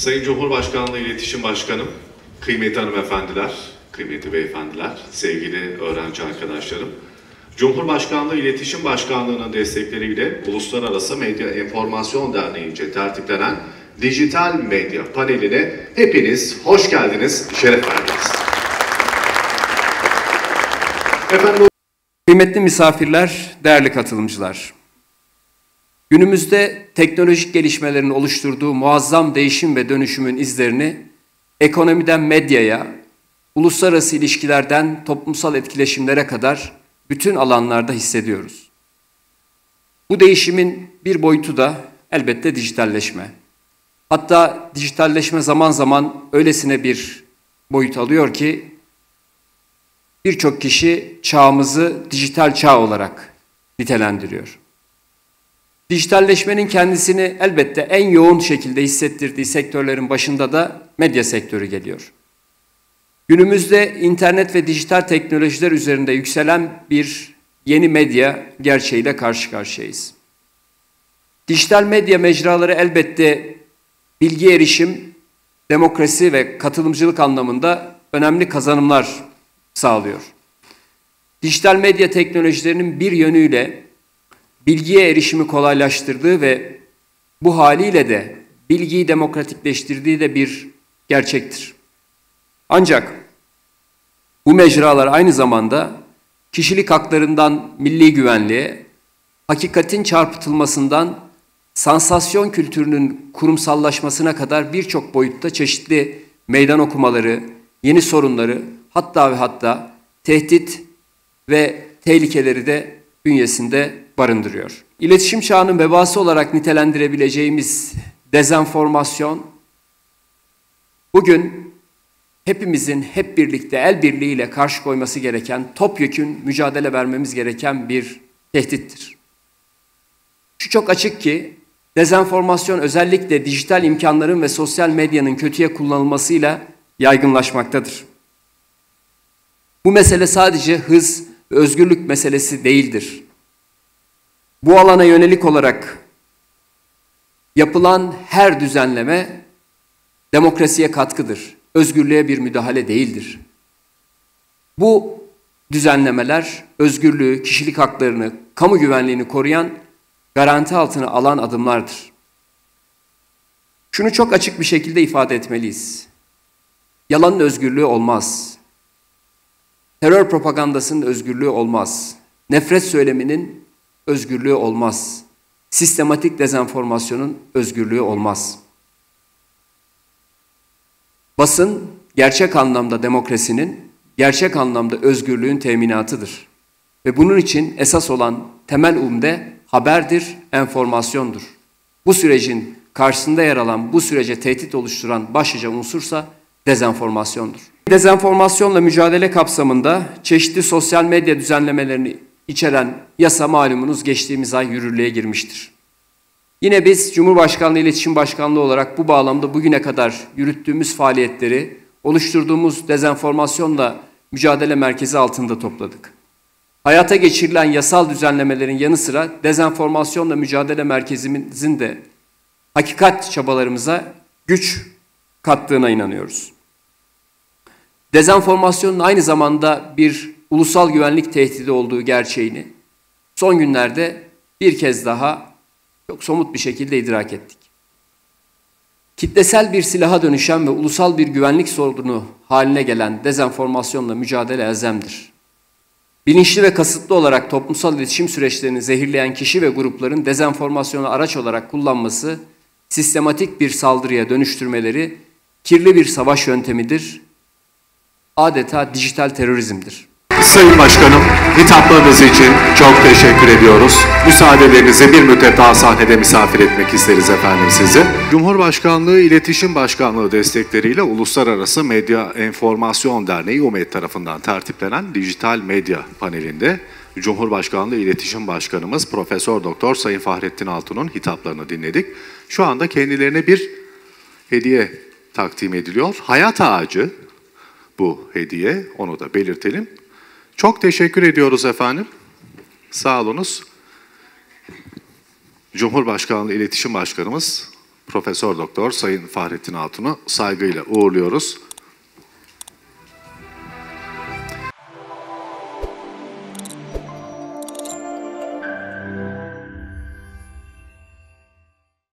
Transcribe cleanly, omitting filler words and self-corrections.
Sayın Cumhurbaşkanlığı İletişim Başkanım, kıymetli hanımefendiler, kıymetli beyefendiler, sevgili öğrenci arkadaşlarım, Cumhurbaşkanlığı İletişim Başkanlığı'nın destekleriyle Uluslararası Medya Enformasyon Derneği'nce tertiplenen Dijital Medya paneline hepiniz hoş geldiniz, şeref verdiniz. Efendim, kıymetli misafirler, değerli katılımcılar. Günümüzde teknolojik gelişmelerin oluşturduğu muazzam değişim ve dönüşümün izlerini ekonomiden medyaya, uluslararası ilişkilerden toplumsal etkileşimlere kadar bütün alanlarda hissediyoruz. Bu değişimin bir boyutu da elbette dijitalleşme. Hatta dijitalleşme zaman zaman öylesine bir boyut alıyor ki birçok kişi çağımızı dijital çağ olarak nitelendiriyor. Dijitalleşmenin kendisini elbette en yoğun şekilde hissettirdiği sektörlerin başında da medya sektörü geliyor. Günümüzde internet ve dijital teknolojiler üzerinde yükselen bir yeni medya gerçeğiyle karşı karşıyayız. Dijital medya mecraları elbette bilgi erişim, demokrasi ve katılımcılık anlamında önemli kazanımlar sağlıyor. Dijital medya teknolojilerinin bir yönüyle bilgiye erişimi kolaylaştırdığı ve bu haliyle de bilgiyi demokratikleştirdiği de bir gerçektir. Ancak bu mecralar aynı zamanda kişilik haklarından milli güvenliğe, hakikatin çarpıtılmasından sansasyon kültürünün kurumsallaşmasına kadar birçok boyutta çeşitli meydan okumaları, yeni sorunları, hatta tehdit ve tehlikeleri de bünyesinde barındırıyor. İletişim çağının vebası olarak nitelendirebileceğimiz dezenformasyon, bugün hepimizin hep birlikte el birliğiyle karşı koyması gereken, topyekün mücadele vermemiz gereken bir tehdittir. Şu çok açık ki, dezenformasyon özellikle dijital imkanların ve sosyal medyanın kötüye kullanılmasıyla yaygınlaşmaktadır. Bu mesele sadece hız ve özgürlük meselesi değildir. Bu alana yönelik olarak yapılan her düzenleme demokrasiye katkıdır. Özgürlüğe bir müdahale değildir. Bu düzenlemeler özgürlüğü, kişilik haklarını, kamu güvenliğini koruyan, garanti altına alan adımlardır. Şunu çok açık bir şekilde ifade etmeliyiz. Yalanın özgürlüğü olmaz. Terör propagandasının özgürlüğü olmaz. Nefret söyleminin özgürlüğü olmaz. Sistematik dezenformasyonun özgürlüğü olmaz. Basın gerçek anlamda demokrasinin, gerçek anlamda özgürlüğün teminatıdır. Ve bunun için esas olan temel umde haberdir, enformasyondur. Bu sürecin karşısında yer alan, bu sürece tehdit oluşturan başlıca unsursa dezenformasyondur. Dezenformasyonla mücadele kapsamında çeşitli sosyal medya düzenlemelerini içeren yasa malumunuz geçtiğimiz ay yürürlüğe girmiştir. Yine biz Cumhurbaşkanlığı İletişim Başkanlığı olarak bu bağlamda bugüne kadar yürüttüğümüz faaliyetleri oluşturduğumuz dezenformasyonla mücadele merkezi altında topladık. Hayata geçirilen yasal düzenlemelerin yanı sıra dezenformasyonla mücadele merkezimizin de hakikat çabalarımıza güç kattığına inanıyoruz. Dezenformasyonun aynı zamanda bir ulusal güvenlik tehdidi olduğu gerçeğini son günlerde bir kez daha çok somut bir şekilde idrak ettik. Kitlesel bir silaha dönüşen ve ulusal bir güvenlik sorunu haline gelen dezenformasyonla mücadele elzemdir. Bilinçli ve kasıtlı olarak toplumsal iletişim süreçlerini zehirleyen kişi ve grupların dezenformasyonu araç olarak kullanması, sistematik bir saldırıya dönüştürmeleri kirli bir savaş yöntemidir, adeta dijital terörizmdir. Sayın Başkanım, hitaplarınız için çok teşekkür ediyoruz. Müsaadelerinizi bir müddet daha sahnede misafir etmek isteriz efendim sizi. Cumhurbaşkanlığı İletişim Başkanlığı destekleriyle Uluslararası Medya Enformasyon Derneği UMED tarafından tertiplenen Dijital Medya panelinde Cumhurbaşkanlığı İletişim Başkanımız Profesör Doktor Sayın Fahrettin Altun'un hitaplarını dinledik. Şu anda kendilerine bir hediye takdim ediliyor. Hayat ağacı bu hediye, onu da belirtelim. Çok teşekkür ediyoruz efendim. Sağ olunuz. Cumhurbaşkanlığı İletişim Başkanımız Profesör Doktor Sayın Fahrettin Altun'u saygıyla uğurluyoruz.